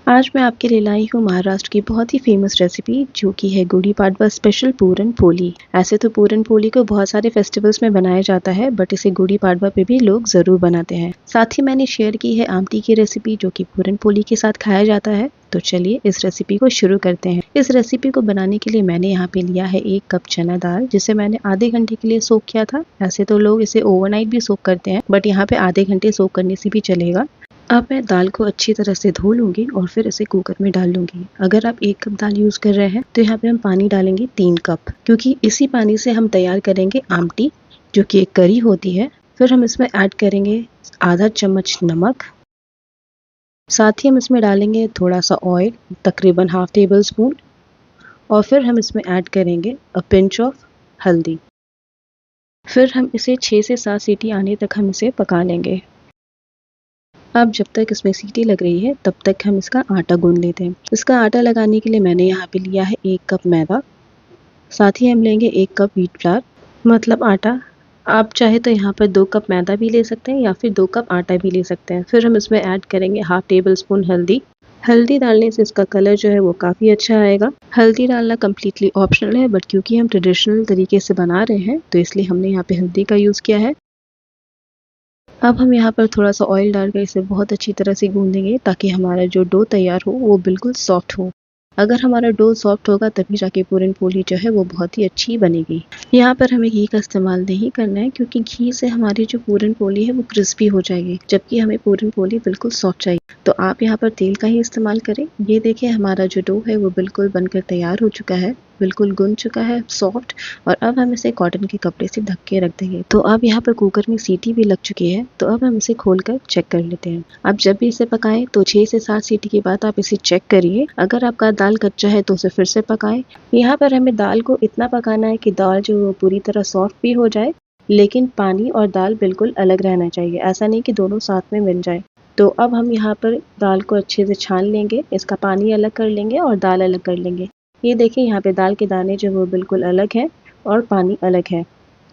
आज मैं आपके लिए लाई हूँ महाराष्ट्र की बहुत ही फेमस रेसिपी जो कि है गुड़ी पाड़वा स्पेशल पूरन पोली। ऐसे तो पूरन पोली को बहुत सारे फेस्टिवल्स में बनाया जाता है, बट इसे गुड़ी पाड़वा पे भी लोग ज़रूर बनाते हैं। साथ ही मैंने शेयर की है आमटी की रेसिपी जो कि पूरन पोली के साथ खाया जाता है। तो चलिए इस रेसिपी को शुरू करते हैं। इस रेसिपी को बनाने के लिए मैंने यहाँ पे लिया है 1 कप चना दाल, जिसे मैंने आधे घंटे के लिए सोक किया था। ऐसे तो लोग इसे ओवरनाइट भी सोक करते हैं, बट यहाँ पे आधे घंटे सोक करने से भी चलेगा। अब मैं दाल को अच्छी तरह से धो लूंगी और फिर इसे कुकर में डाल लूंगी। अगर आप 1 कप दाल यूज कर रहे हैं तो यहाँ पे हम पानी डालेंगे 3 कप, क्योंकि इसी पानी से हम तैयार करेंगे आमटी जो कि एक करी होती है। फिर हम इसमें ऐड करेंगे आधा चम्मच नमक, साथ ही हम इसमें डालेंगे थोड़ा सा ऑयल, तकरीबन हाफ टेबल स्पून, और फिर हम इसमें ऐड करेंगे अ पिंच ऑफ हल्दी। फिर हम इसे 6 से 7 सीटी आने तक हम इसे पका लेंगे। अब जब तक इसमें सीटी लग रही है तब तक हम इसका आटा गूंद लेते हैं। इसका आटा लगाने के लिए मैंने यहाँ पे लिया है 1 कप मैदा, साथ ही हम लेंगे 1 कप व्हीट फ्लावर मतलब आटा। आप चाहे तो यहाँ पर 2 कप मैदा भी ले सकते हैं या फिर 2 कप आटा भी ले सकते हैं। फिर हम इसमें ऐड करेंगे हाफ टेबल स्पून हल्दी। हल्दी डालने से इसका कलर जो है वो काफ़ी अच्छा आएगा। हल्दी डालना कम्प्लीटली ऑप्शनल है, बट क्योंकि हम ट्रेडिशनल तरीके से बना रहे हैं तो इसलिए हमने यहाँ पे हल्दी का यूज़ किया है। अब हम यहाँ पर थोड़ा सा ऑयल डालकर इसे बहुत अच्छी तरह से गूंदेंगे ताकि हमारा जो डो तैयार हो वो बिल्कुल सॉफ्ट हो। अगर हमारा डो सॉफ्ट होगा तभी जाके पूरन पोली जो है वो बहुत ही अच्छी बनेगी। यहाँ पर हमें घी का इस्तेमाल नहीं करना है, क्योंकि घी से हमारी जो पूरन पोली है वो क्रिस्पी हो जाएगी, जबकि हमें पूरन पोली बिल्कुल सॉफ्ट चाहिए। तो आप यहाँ पर तेल का ही इस्तेमाल करें। ये देखिए हमारा जो डो है वो बिल्कुल बनकर तैयार हो चुका है, बिल्कुल गुन चुका है सॉफ्ट। और अब हम इसे कॉटन के कपड़े से ढक के रख देंगे। तो अब यहाँ पर कुकर में सीटी भी लग चुकी है, तो अब हम इसे खोलकर चेक कर लेते हैं। आप जब भी इसे पकाएं तो 6 से 7 सीटी के बाद आप इसे चेक करिए। अगर आपका दाल कच्चा है तो उसे फिर से पकाएं। यहाँ पर हमें दाल को इतना पकाना है कि दाल जो वो पूरी तरह सॉफ्ट भी हो जाए, लेकिन पानी और दाल बिल्कुल अलग रहना चाहिए। ऐसा नहीं कि दोनों साथ में मिल जाए। तो अब हम यहाँ पर दाल को अच्छे से छान लेंगे, इसका पानी अलग कर लेंगे और दाल अलग कर लेंगे। ये देखिए यहाँ पे दाल के दाने जो वो बिल्कुल अलग हैं और पानी अलग है,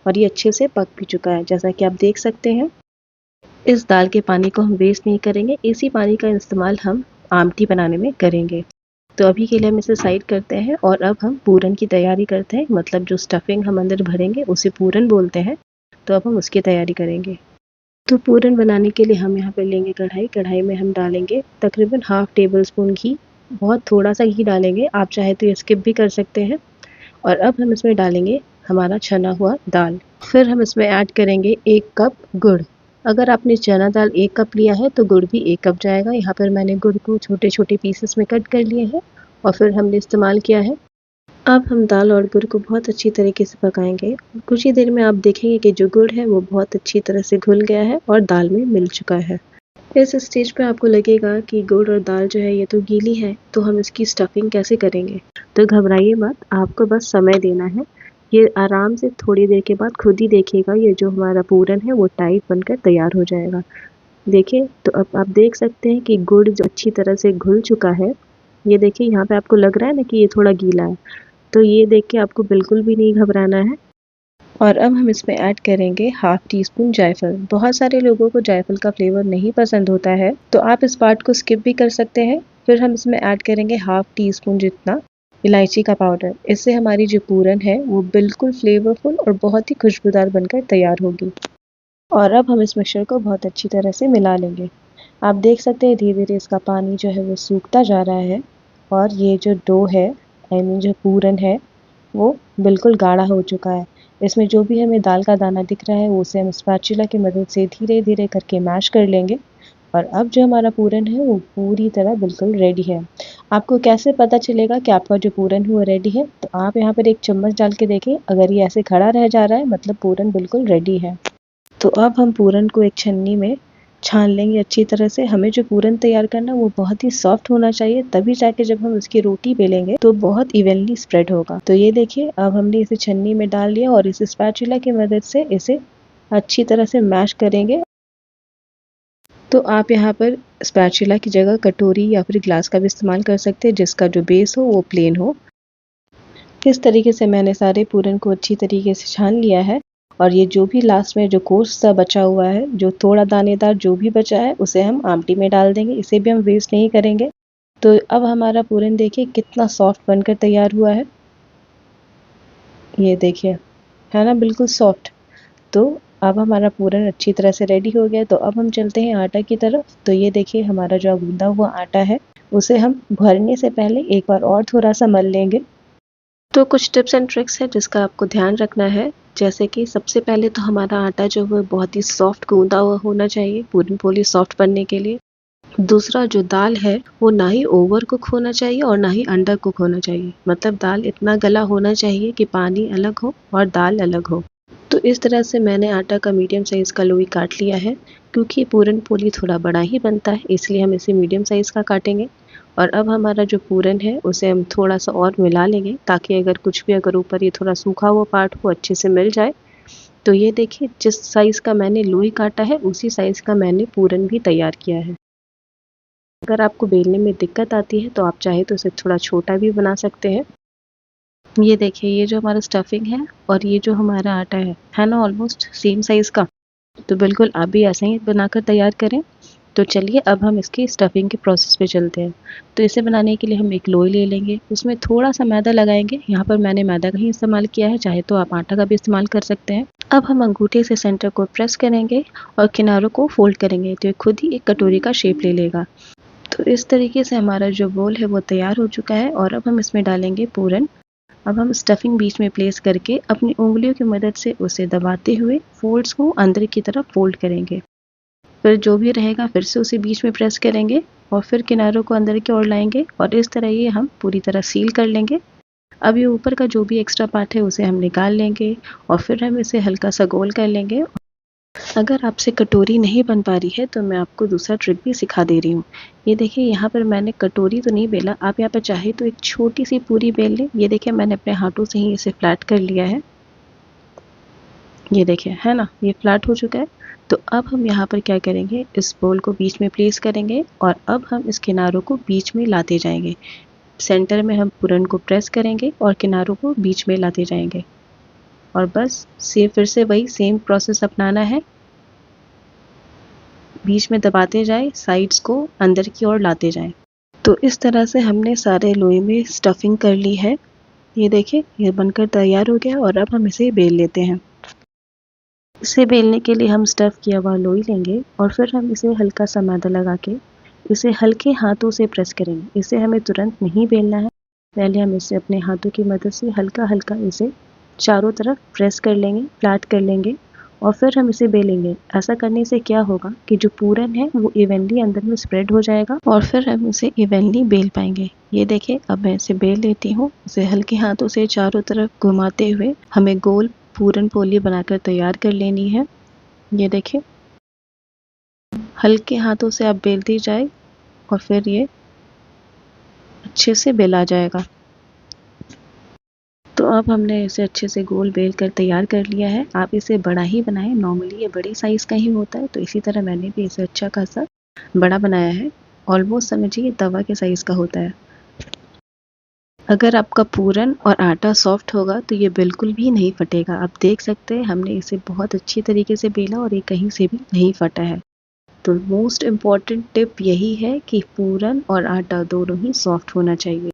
और ये अच्छे से पक भी चुका है जैसा कि आप देख सकते हैं। इस दाल के पानी को हम वेस्ट नहीं करेंगे, इसी पानी का इस्तेमाल हम आमटी बनाने में करेंगे। तो अभी के लिए हम इसे साइड करते हैं और अब हम पूरन की तैयारी करते हैं। मतलब जो स्टफिंग हम अंदर भरेंगे उसे पूरन बोलते हैं। तो अब हम उसकी तैयारी करेंगे। तो पूरन बनाने के लिए हम यहाँ पे लेंगे कढ़ाई। कढ़ाई में हम डालेंगे तकरीबन हाफ टेबल स्पून घी। बहुत थोड़ा सा घी डालेंगे, आप चाहे तो स्किप भी कर सकते हैं। और अब हम इसमें डालेंगे हमारा छना हुआ दाल। फिर हम इसमें ऐड करेंगे 1 कप गुड़। अगर आपने चना दाल 1 कप लिया है तो गुड़ भी 1 कप जाएगा। यहाँ पर मैंने गुड़ को छोटे छोटे पीसेस में कट कर लिए हैं और फिर हमने इस्तेमाल किया है। अब हम दाल और गुड़ को बहुत अच्छी तरीके से पकाएंगे। कुछ ही देर में आप देखेंगे कि जो गुड़ है वो बहुत अच्छी तरह से घुल गया है और दाल में मिल चुका है। इस स्टेज पे आपको लगेगा कि गुड़ और दाल जो है ये तो गीली है, तो हम इसकी स्टफिंग कैसे करेंगे। तो घबराइए मत, आपको बस समय देना है। ये आराम से थोड़ी देर के बाद खुद ही देखिएगा ये जो हमारा पूरन है वो टाइट बनकर तैयार हो जाएगा। देखिए तो अब आप देख सकते हैं कि गुड़ जो अच्छी तरह से घुल चुका है। ये देखिए यहाँ पे आपको लग रहा है ना कि ये थोड़ा गीला है, तो ये देख के आपको बिल्कुल भी नहीं घबराना है। और अब हम इसमें ऐड करेंगे हाफ टी स्पून जायफल। बहुत सारे लोगों को जायफल का फ्लेवर नहीं पसंद होता है, तो आप इस पार्ट को स्किप भी कर सकते हैं। फिर हम इसमें ऐड करेंगे हाफ टी स्पून जितना इलायची का पाउडर। इससे हमारी जो पूरन है वो बिल्कुल फ्लेवरफुल और बहुत ही खुशबूदार बनकर तैयार होगी। और अब हम इस मिक्सचर को बहुत अच्छी तरह से मिला लेंगे। आप देख सकते हैं धीरे धीरे इसका पानी जो है वो सूखता जा रहा है, और ये जो डो है जो पूरन है वो बिल्कुल गाढ़ा हो चुका है। इसमें जो भी हमें दाल का दाना दिख रहा है वो उसे हम स्पैचुला की मदद से धीरे धीरे करके मैश कर लेंगे। और अब जो हमारा पूरन है वो पूरी तरह बिल्कुल रेडी है। आपको कैसे पता चलेगा कि आपका जो पूरन है वो रेडी है, तो आप यहाँ पर एक चम्मच डाल के देखें। अगर ये ऐसे खड़ा रह जा रहा है मतलब पूरन बिल्कुल रेडी है। तो अब हम पूरन को एक छन्नी में छान लेंगे अच्छी तरह से। हमें जो पूरन तैयार करना है वो बहुत ही सॉफ्ट होना चाहिए, तभी जाके जब हम उसकी रोटी बेलेंगे तो बहुत इवनली स्प्रेड होगा। तो ये देखिए अब हमने इसे छन्नी में डाल लिया और इस स्पैचुला की मदद से इसे अच्छी तरह से मैश करेंगे। तो आप यहाँ पर स्पैचुला की जगह कटोरी या फिर ग्लास का भी इस्तेमाल कर सकते हैं, जिसका जो बेस हो वो प्लेन हो। इस तरीके से मैंने सारे पूरन को अच्छी तरीके से छान लिया है। और ये जो भी लास्ट में जो कोर्स सा बचा हुआ है, जो थोड़ा दानेदार जो भी बचा है, उसे हम आमटी में डाल देंगे। इसे भी हम वेस्ट नहीं करेंगे। तो अब हमारा पूरन देखिए कितना सॉफ्ट बनकर तैयार हुआ है। ये देखिए, है ना, बिल्कुल सॉफ्ट। तो अब हमारा पूरन अच्छी तरह से रेडी हो गया। तो अब हम चलते हैं आटा की तरफ। तो ये देखिए हमारा जो गूंदा हुआ आटा है उसे हम भरने से पहले एक बार और थोड़ा सा मल लेंगे। तो कुछ टिप्स एंड ट्रिक्स है जिसका आपको ध्यान रखना है। जैसे कि सबसे पहले तो हमारा आटा जो है बहुत ही सॉफ्ट गूंदा हुआ होना चाहिए पूरन पोली सॉफ्ट बनने के लिए। दूसरा, जो दाल है वो ना ही ओवर कुक होना चाहिए और ना ही अंडर कुक होना चाहिए। मतलब दाल इतना गला होना चाहिए कि पानी अलग हो और दाल अलग हो। तो इस तरह से मैंने आटा का मीडियम साइज़ का लोई काट लिया है। क्योंकि पूरन पोली थोड़ा बड़ा ही बनता है इसलिए हम इसे मीडियम साइज़ का काटेंगे। और अब हमारा जो पूरन है उसे हम थोड़ा सा और मिला लेंगे ताकि अगर कुछ भी अगर ऊपर ये थोड़ा सूखा हुआ पार्ट हो अच्छे से मिल जाए। तो ये देखिए जिस साइज़ का मैंने लोई काटा है उसी साइज़ का मैंने पूरन भी तैयार किया है। अगर आपको बेलने में दिक्कत आती है तो आप चाहे तो इसे थोड़ा छोटा भी बना सकते हैं। ये देखिए ये जो हमारा स्टफिंग है और ये जो हमारा आटा है ना, ऑलमोस्ट सेम साइज़ का। तो बिल्कुल आप भी ऐसे ही बनाकर तैयार करें। तो चलिए अब हम इसकी स्टफिंग के प्रोसेस पे चलते हैं। तो इसे बनाने के लिए हम एक लोई ले लेंगे, उसमें थोड़ा सा मैदा लगाएंगे। यहाँ पर मैंने मैदा का ही इस्तेमाल किया है, चाहे तो आप आटा का भी इस्तेमाल कर सकते हैं। अब हम अंगूठे से सेंटर को प्रेस करेंगे और किनारों को फोल्ड करेंगे तो ये खुद ही एक कटोरी का शेप ले लेगा। तो इस तरीके से हमारा जो बोल है वो तैयार हो चुका है और अब हम इसमें डालेंगे पूरन। अब हम स्टफिंग बीच में प्लेस करके अपनी उंगलियों की मदद से उसे दबाते हुए फोल्ड्स को अंदर की तरफ फोल्ड करेंगे। फिर जो भी रहेगा फिर से उसे बीच में प्रेस करेंगे और फिर किनारों को अंदर की ओर लाएंगे और इस तरह ये हम पूरी तरह सील कर लेंगे। अब ये ऊपर का जो भी एक्स्ट्रा पार्ट है उसे हम निकाल लेंगे और फिर हम इसे हल्का सा गोल कर लेंगे। अगर आपसे कटोरी नहीं बन पा रही है तो मैं आपको दूसरा ट्रिक भी सिखा दे रही हूँ। ये देखिए यहाँ पर मैंने कटोरी तो नहीं बेला, आप यहाँ पर चाहे तो एक छोटी सी पूरी बेल लें। ये देखिए मैंने अपने हाथों से ही इसे फ्लैट कर लिया है। ये देखिए, है ना, ये फ्लैट हो चुका है। तो अब हम यहाँ पर क्या करेंगे, इस बोल को बीच में प्लेस करेंगे और अब हम इस किनारों को बीच में लाते जाएंगे। सेंटर में हम पूरन को प्रेस करेंगे और किनारों को बीच में लाते जाएंगे और बस फिर से वही सेम प्रोसेस अपनाना है। बीच में दबाते जाएं, साइड्स को अंदर की ओर लाते जाएं। तो इस तरह से हमने सारे लोई में स्टफिंग कर ली है। ये देखिए ये बनकर तैयार हो गया और अब हम इसे बेल लेते हैं। इसे बेलने के लिए हम स्टफ़ किया हुआ लोई लेंगे और फिर हम इसे हल्का सा मैदा लगा के इसे हल्के हाथों से प्रेस करेंगे। इसे हमें तुरंत नहीं बेलना है, पहले हम इसे अपने हाथों की मदद से हल्का हल्का इसे चारों तरफ प्रेस कर लेंगे, फ्लैट कर लेंगे और फिर हम इसे बेलेंगे। ऐसा करने से क्या होगा कि जो पूरन है वो इवनली अंदर में स्प्रेड हो जाएगा और फिर हम इसे इवनली बेल पाएंगे। ये देखिए अब मैं इसे बेल लेती हूँ। इसे हल्के हाथों से चारों तरफ घुमाते हुए हमें गोल पूरन पोली बनाकर तैयार कर लेनी है। ये देखिए हल्के हाथों से आप बेलती जाए और फिर ये अच्छे से बेला जाएगा। तो अब हमने इसे अच्छे से गोल बेल कर तैयार कर लिया है। आप इसे बड़ा ही बनाएं, नॉर्मली ये बड़ी साइज़ का ही होता है, तो इसी तरह मैंने भी इसे अच्छा खासा बड़ा बनाया है। ऑलमोस्ट समझिए तवा के साइज़ का होता है। अगर आपका पूरन और आटा सॉफ्ट होगा तो ये बिल्कुल भी नहीं फटेगा। आप देख सकते हैं हमने इसे बहुत अच्छी तरीके से बेला और ये कहीं से भी नहीं फटा है। तो मोस्ट इम्पॉर्टेंट टिप यही है कि पूरन और आटा दोनों ही सॉफ्ट होना चाहिए।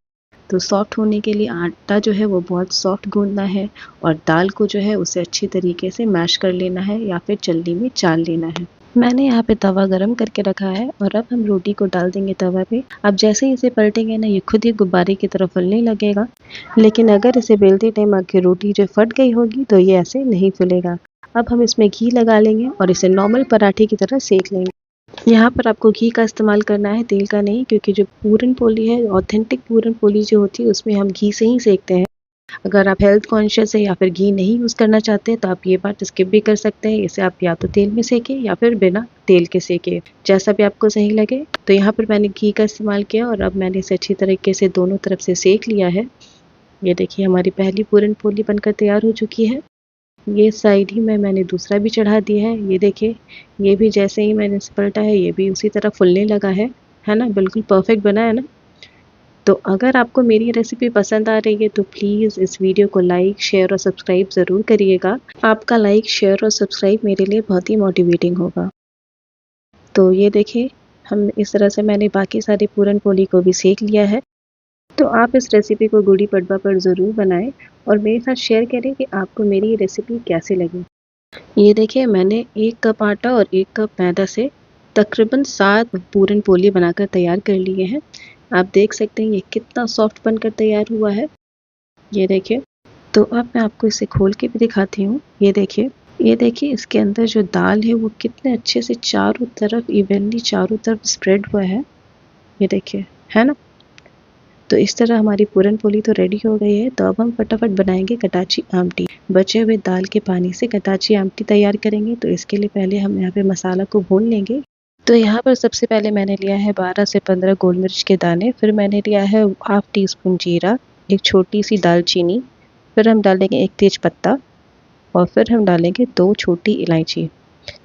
तो सॉफ्ट होने के लिए आटा जो है वो बहुत सॉफ्ट गूंदना है और दाल को जो है उसे अच्छी तरीके से मैश कर लेना है या फिर चलनी में चाल लेना है। मैंने यहाँ पे तवा गरम करके रखा है और अब हम रोटी को डाल देंगे तवा पे। अब जैसे ही इसे पलटेंगे ना ये खुद ही गुब्बारे की तरह फूलने लगेगा। लेकिन अगर इसे बेलते टाइम आपकी रोटी जो फट गई होगी तो ये ऐसे नहीं फूलेगा। अब हम इसमें घी लगा लेंगे और इसे नॉर्मल पराठे की तरह सेक लेंगे। यहाँ पर आपको घी का इस्तेमाल करना है, तेल का नहीं, क्योंकि जो पूरन पोली है, ऑथेंटिक पूरन पोली जो होती है उसमें हम घी से ही सेकते हैं। अगर आप हेल्थ कॉन्शियस है या फिर घी नहीं यूज़ करना चाहते तो आप ये बात स्किप भी कर सकते हैं। इसे आप या तो तेल में सेकें या फिर बिना तेल के सेकें, जैसा भी आपको सही लगे। तो यहाँ पर मैंने घी का इस्तेमाल किया और अब मैंने इसे अच्छी तरीके से दोनों तरफ से सेक लिया है। ये देखिए हमारी पहली पूरन पोली बनकर तैयार हो चुकी है। ये साइड ही में मैंने दूसरा भी चढ़ा दिया है। ये देखिए ये भी जैसे ही मैंने इसे पलटा है ये भी उसी तरह फुलने लगा है ना, बिल्कुल परफेक्ट बना है ना। तो अगर आपको मेरी रेसिपी पसंद आ रही है तो प्लीज़ इस वीडियो को लाइक, शेयर और सब्सक्राइब ज़रूर करिएगा। आपका लाइक, शेयर और सब्सक्राइब मेरे लिए बहुत ही मोटिवेटिंग होगा। तो ये देखिए हम इस तरह से मैंने बाकी सारी पूरन पोली को भी सेक लिया है। तो आप इस रेसिपी को गुड़ी पड़वा पर ज़रूर बनाएं और मेरे साथ शेयर करें कि आपको मेरी ये रेसिपी कैसी लगी। ये देखिए, मैंने 1 कप आटा और 1 कप मैदा से तकरीबन 7 पूरन पोली बनाकर तैयार कर लिए हैं। आप देख सकते हैं ये कितना सॉफ्ट बनकर तैयार हुआ है। ये देखिए, तो अब मैं आपको इसे खोल के भी दिखाती हूँ। ये देखिए इसके अंदर जो दाल है वो कितने अच्छे से चारों तरफ इवनली चारों तरफ स्प्रेड हुआ है। ये देखिए, है ना? तो इस तरह हमारी पूरन पोली तो रेडी हो गई है। तो अब हम फटाफट बनाएंगे कटाची आमटी। बचे हुए दाल के पानी से कटाची आमटी तैयार करेंगे। तो इसके लिए पहले हम यहाँ पे मसाला को भून लेंगे। तो यहाँ पर सबसे पहले मैंने लिया है 12 से 15 गोल मिर्च के दाने, फिर मैंने लिया है हाफ टी स्पून जीरा, एक छोटी सी दालचीनी, फिर हम डालेंगे एक तेज पत्ता और फिर हम डालेंगे 2 छोटी इलायची।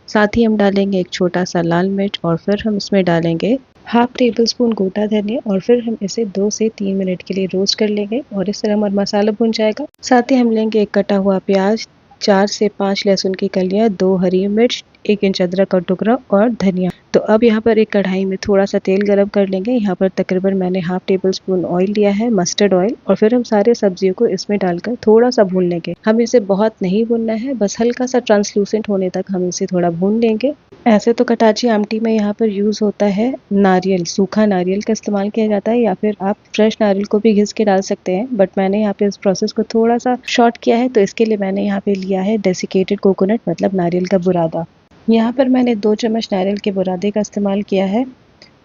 साथ ही हम डालेंगे एक छोटा सा लाल मिर्च और फिर हम इसमें डालेंगे हाफ टेबल स्पून गोटा धनिया और फिर हम इसे 2 से 3 मिनट के लिए रोस्ट कर लेंगे और इस तरह हमारा मसाला भुन जाएगा। साथ ही हम लेंगे एक कटा हुआ प्याज, 4 से 5 लहसुन की कलियां, 2 हरी मिर्च, 1 इंच अदरक का टुकड़ा और धनिया। तो अब यहाँ पर एक कढ़ाई में थोड़ा सा तेल गरम कर लेंगे। यहाँ पर तकरीबन मैंने हाफ टेबल स्पून ऑयल लिया है, मस्टर्ड ऑयल, और फिर हम सारे सब्जियों को इसमें डालकर थोड़ा सा भून लेंगे। हम इसे बहुत नहीं भूनना है, बस हल्का सा ट्रांसलूसेंट होने तक हम इसे थोड़ा भून लेंगे। ऐसे तो कटाची आमटी में यहाँ पर यूज़ होता है नारियल, सूखा नारियल का इस्तेमाल किया जाता है, या फिर आप फ्रेश नारियल को भी घिस के डाल सकते हैं, बट मैंने यहाँ पे इस प्रोसेस को थोड़ा सा शॉर्ट किया है। तो इसके लिए मैंने यहाँ पे लिया है डेसिकेटेड कोकोनट, मतलब नारियल का बुरादा। यहाँ पर मैंने 2 चम्मच नारियल के बुरादे का इस्तेमाल किया है।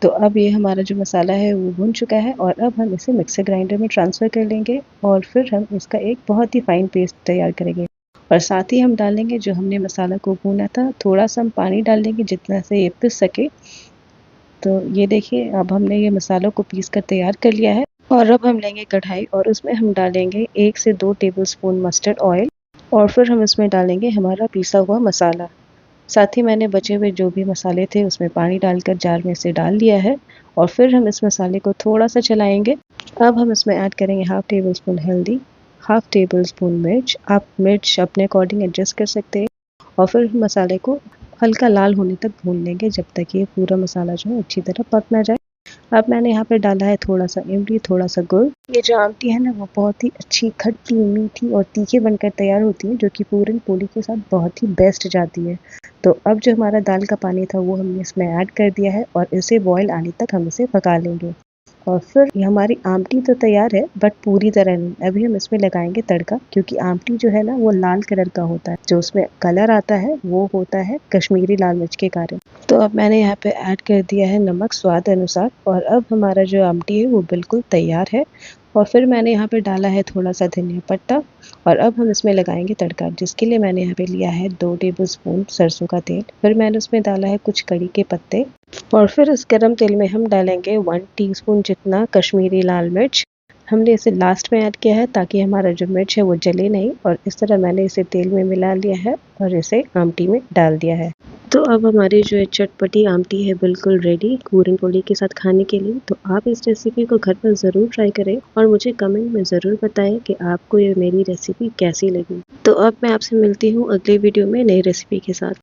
तो अब ये हमारा जो मसाला है वो भुन चुका है और अब हम इसे मिक्सर ग्राइंडर में ट्रांसफ़र कर लेंगे और फिर हम इसका एक बहुत ही फाइन पेस्ट तैयार करेंगे। और साथ ही हम डालेंगे जो हमने मसाला को भूना था, थोड़ा सा हम पानी डाल देंगे जितना से ये पिस सके। तो ये देखिए, अब हमने ये मसालों को पीस कर तैयार कर लिया है और अब हम लेंगे कढ़ाई और उसमें हम डालेंगे 1 से 2 टेबल स्पून मस्टर्ड ऑयल और फिर हम इसमें डालेंगे हमारा पिसा हुआ मसाला। साथ ही मैंने बचे हुए जो भी मसाले थे उसमें पानी डालकर जार में से डाल दिया है और फिर हम इस मसाले को थोड़ा सा चलाएंगे। अब हम इसमें ऐड करेंगे हाफ टेबल स्पून हल्दी, हाफ टेबल स्पून मिर्च, आप मिर्च अपने अकॉर्डिंग एडजस्ट कर सकते हैं, और फिर मसाले को हल्का लाल होने तक भून लेंगे जब तक ये पूरा मसाला जो है अच्छी तरह पक ना जाए। अब मैंने यहाँ पे डाला है थोड़ा सा इमली, थोड़ा सा गुड़। ये जो आमटी है ना वो बहुत ही अच्छी खट्टी, मीठी और तीखी बनकर तैयार होती है, जो कि पूरन पोली के साथ बहुत ही बेस्ट जाती है। तो अब जो हमारा दाल का पानी था वो हमने इसमें ऐड कर दिया है और इसे बॉयल आने तक हम इसे पका लेंगे। और फिर ये हमारी आमटी तो तैयार है, बट पूरी तरह नहीं। अभी हम इसमें लगाएंगे तड़का, क्योंकि आमटी जो है ना वो लाल कलर का होता है, जो उसमें कलर आता है वो होता है कश्मीरी लाल मिर्च के कारण। तो अब मैंने यहाँ पे ऐड कर दिया है नमक स्वाद अनुसार और अब हमारा जो आमटी है वो बिल्कुल तैयार है। और फिर मैंने यहाँ पे डाला है थोड़ा सा धनिया पत्ता और अब हम इसमें लगाएंगे तड़का, जिसके लिए मैंने यहाँ पे लिया है 2 टेबल स्पून सरसों का तेल, फिर मैंने उसमें डाला है कुछ कड़ी के पत्ते और फिर इस गरम तेल में हम डालेंगे 1 टीस्पून जितना कश्मीरी लाल मिर्च। हमने इसे लास्ट में ऐड किया है ताकि हमारा जो मिर्च है वो जले नहीं, और इस तरह मैंने इसे तेल में मिला लिया है और इसे आमटी में डाल दिया है। तो अब हमारी जो है चटपटी आमटी है बिल्कुल रेडी पूरन पोली के साथ खाने के लिए। तो आप इस रेसिपी को घर पर ज़रूर ट्राई करें और मुझे कमेंट में ज़रूर बताएं कि आपको ये मेरी रेसिपी कैसी लगी। तो अब मैं आपसे मिलती हूँ अगले वीडियो में नई रेसिपी के साथ।